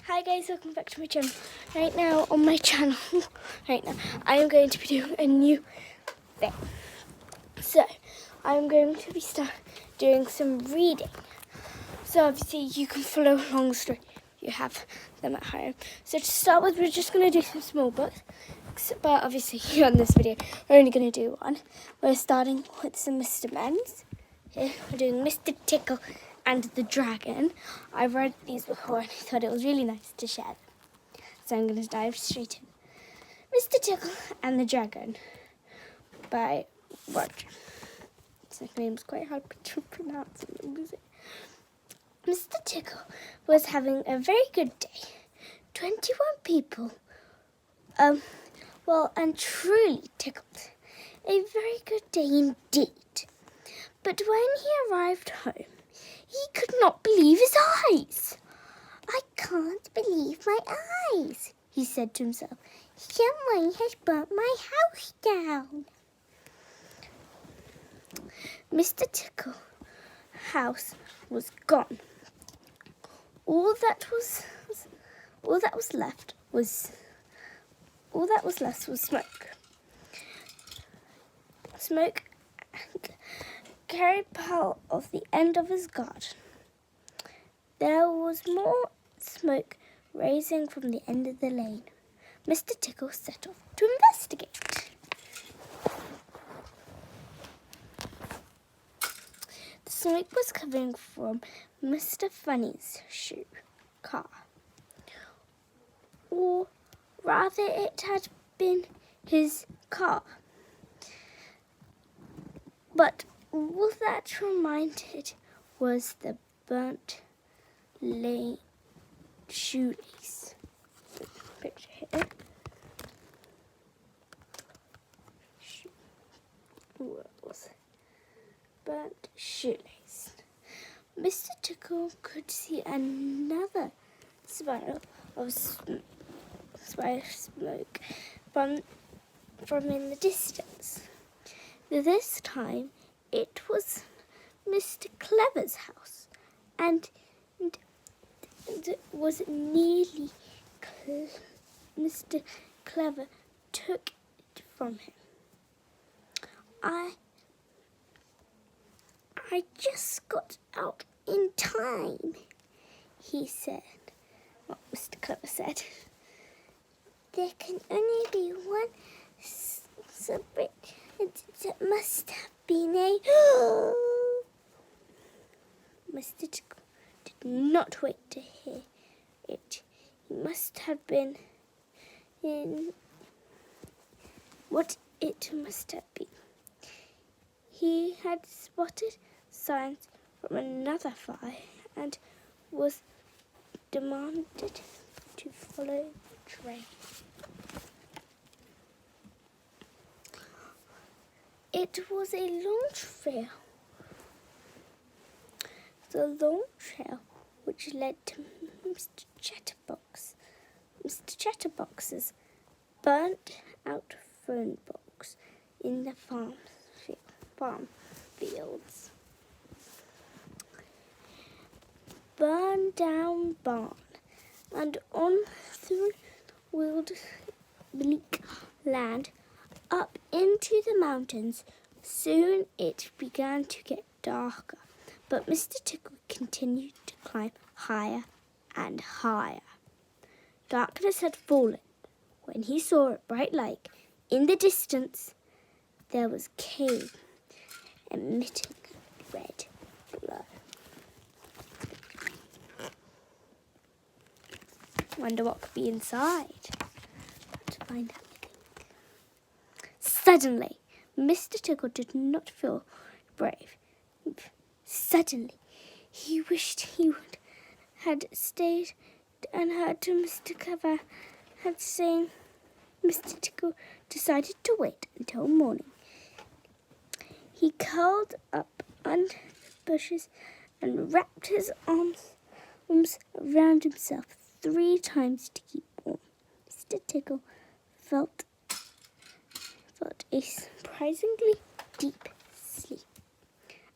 Hi guys, welcome back to my channel. Right now on my channel, I am going to be doing a new thing. So, I'm going to be doing some reading. So obviously you can follow along the story. You have them at home. So to start with, we're just going to do some small books. But obviously on this video, we're only going to do one. We're starting with some Mr. Men's. Here we're doing Mr. Tickle and the Dragon. I've read these before and I thought it was really nice to share them. So I'm going to dive straight in. Mr. Tickle and the Dragon by Roger. His name's quite hard to pronounce. Mr. Tickle was having a very good day. 21 people, well and truly tickled. A very good day indeed. But when he arrived home, he could not believe his eyes. "I can't believe my eyes," he said to himself. "Someone has burnt my house down." Mr. Tickle's house was gone. All that was left was smoke. Smoke carried part of the end of his garden. There was more smoke rising from the end of the lane. Mr. Tickle set off to investigate. The smoke was coming from Mr. Funny's car. Or rather, it had been his car. But all that reminded was the burnt shoelace. Picture here. Burnt shoelace. Mr. Tickle could see another spiral of smoke from in the distance. This time it was Mr. Clever's house, and it was nearly Mr. Clever took it from him. I just got out in time," he said. What Mr. Clever said. "There can only be one separate. It must have been a..." Mr. Tickle did not wait to hear it. He must have been in what it must have been. He had spotted signs from another fire and was demanded to follow the trail. It was a long trail. The long trail which led to Mr. Chatterbox's burnt out phone box in the farm fields. Burn down barn, and on through wild bleak land up into the mountains. Soon it began to get darker, but Mr. Tickle continued to climb higher and higher. Darkness had fallen when he saw a bright light in the distance. There was a cave emitting red glow. Wonder what could be inside. To find out. Suddenly, Mr. Tickle did not feel brave. Suddenly, he wished he had stayed and heard to Mr. Clever had saying. Mr. Tickle decided to wait until morning. He curled up under the bushes and wrapped his arms around himself 3 times to keep warm. Mr. Tickle felt a surprisingly deep sleep,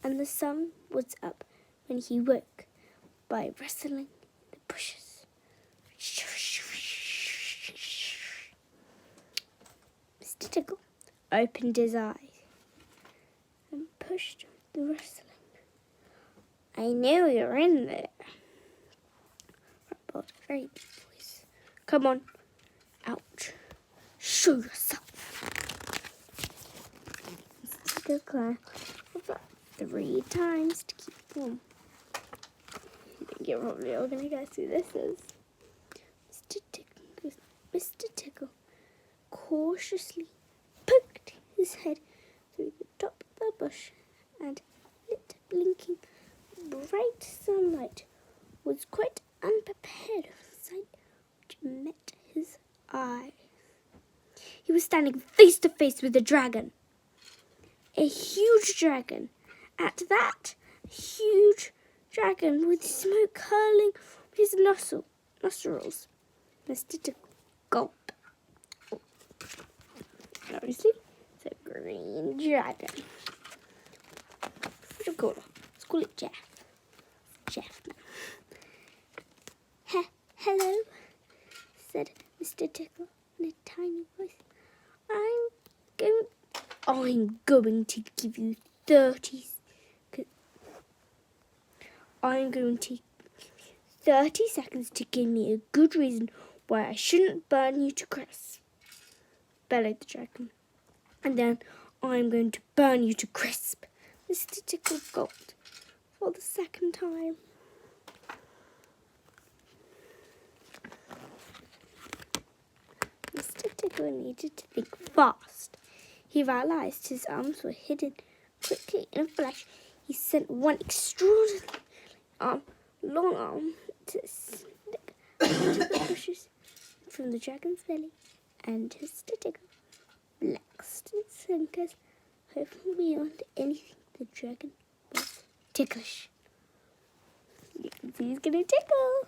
and the sun was up when he woke by rustling the bushes, which opened his eyes and pushed the rustling. I knew you were in there, rumbled a very deep voice. Come on, out. Show yourself. Tickle climbed about 3 times to keep warm. I think you're probably all going to guess who this is. Mr. Tickle cautiously poked his head through the top of the bush and lit blinking bright sunlight was quite unprepared for the sight which met his eye. He was standing face to face with a dragon. A huge dragon. At that, a huge dragon with smoke curling from his nostrils. Mr. Tickle gulped. Obviously, it's a green dragon. What do we call it? Let's call it Jeff. Jeff now. Hello, said Mr. Tickle in a tiny voice. I'm going to give you 30 seconds to give me a good reason why I shouldn't burn you to crisp, bellowed the dragon. And then I'm going to burn you to crisp. Mr. Tickle gulped for the second time. Mr. Tickle needed to think fast. He realized his arms were hidden. Quickly, in a flash, he sent one extraordinary long arm to stick into the bushes from the dragon's belly, and Mr. Tickle relaxed his fingers, hoping beyond anything the dragon was ticklish. You can see he's going to tickle.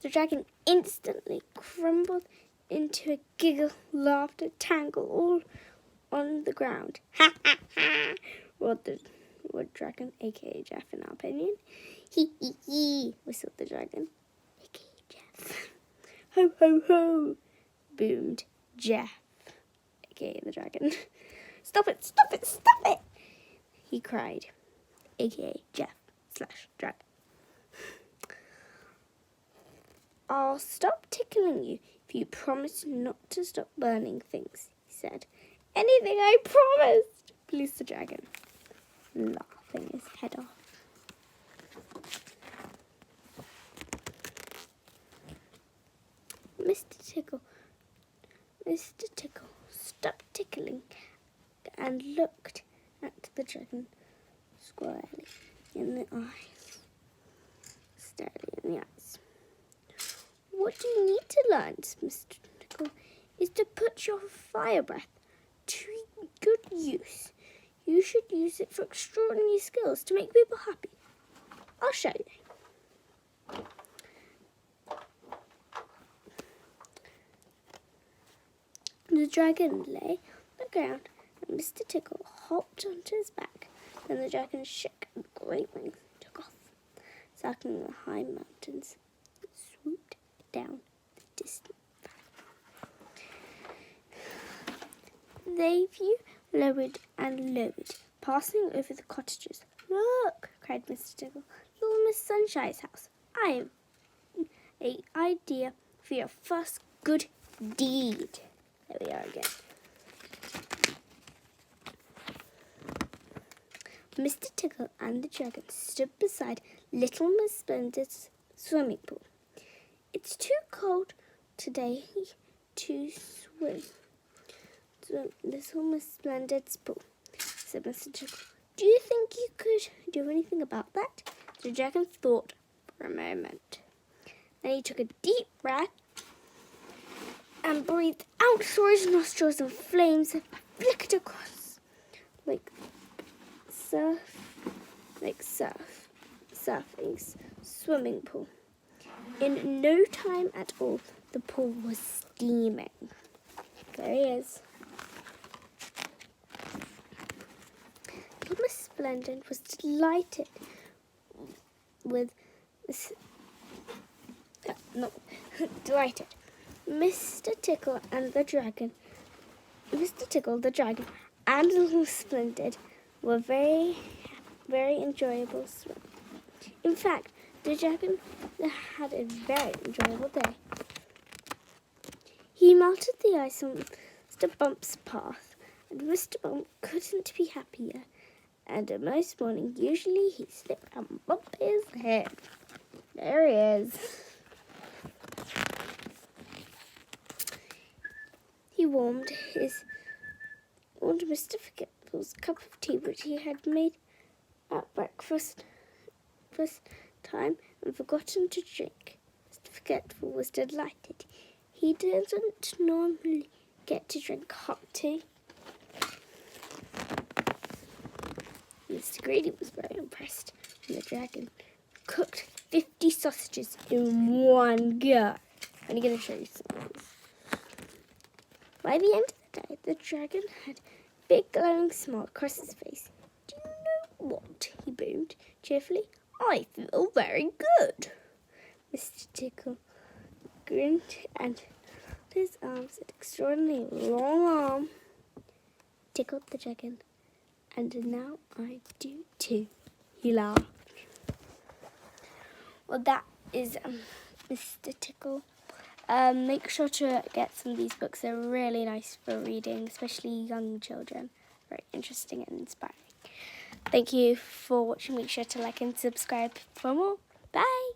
The dragon instantly crumbled into a giggle, laughter tangle all on the ground. Ha ha ha! Roared the wood dragon, aka Jeff in our opinion. Hee hee hee! Whistled the dragon, aka Jeff. Ho ho ho! Boomed Jeff, aka the dragon. Stop it! Stop it! Stop it! He cried, aka Jeff/dragon. I'll stop tickling you if you promise not to stop burning things, he said. Anything, I promised, pleased the dragon, laughing his head off. Mr. Tickle stopped tickling and looked at the dragon squarely in the eyes. Steadily in the eyes. What you need to learn, Mr. Tickle, is to put your fire breath to good use. You should use it for extraordinary skills to make people happy. I'll show you. The dragon lay on the ground and Mr. Tickle hopped onto his back. Then the dragon shook and great wings took off, circling the high mountains and swooped down the distant valley. They lowered and lowered, passing over the cottages. Look, cried Mr. Tickle, little Miss Sunshine's house. I have an idea for your first good deed. There we are again. Mr. Tickle and the dragon stood beside little Miss Splendid's swimming pool. It's too cold today to swim. Little Miss Splendid's pool, said Mr. Tickle. Do you think you could do anything about that? The dragon thought for a moment. Then he took a deep breath and breathed out through his nostrils, and flames flickered across like surfing's swimming pool. In no time at all, the pool was steaming. There he is. Miss Splendid was delighted with this. Delighted. Mr. Tickle and the Dragon. Mr. Tickle, the Dragon, and Little Splendid were very enjoyable swim. In fact, the dragon had a very enjoyable day. He melted the ice on Mr. Bump's path, and Mr. Bump couldn't be happier. And most morning, usually he slipped and bumped his head. There he is. He warmed Mr. Forgetful's cup of tea, which he had made at breakfast time and forgotten to drink. Mr. Forgetful was delighted. He didn't normally get to drink hot tea. Mr. Greedy was very impressed when the dragon cooked 50 sausages in one go. I'm going to show you some of these. By the end of the day, the dragon had a big glowing smile across his face. Do you know what? He boomed cheerfully. I feel very good. Mr. Tickle grinned and his arms, an extraordinarily long arm, tickled the dragon. And now I do too, he laughed. Well, that is Mr. Tickle. Make sure to get some of these books. They're really nice for reading, especially young children. Very interesting and inspiring. Thank you for watching. Make sure to like and subscribe for more. Bye.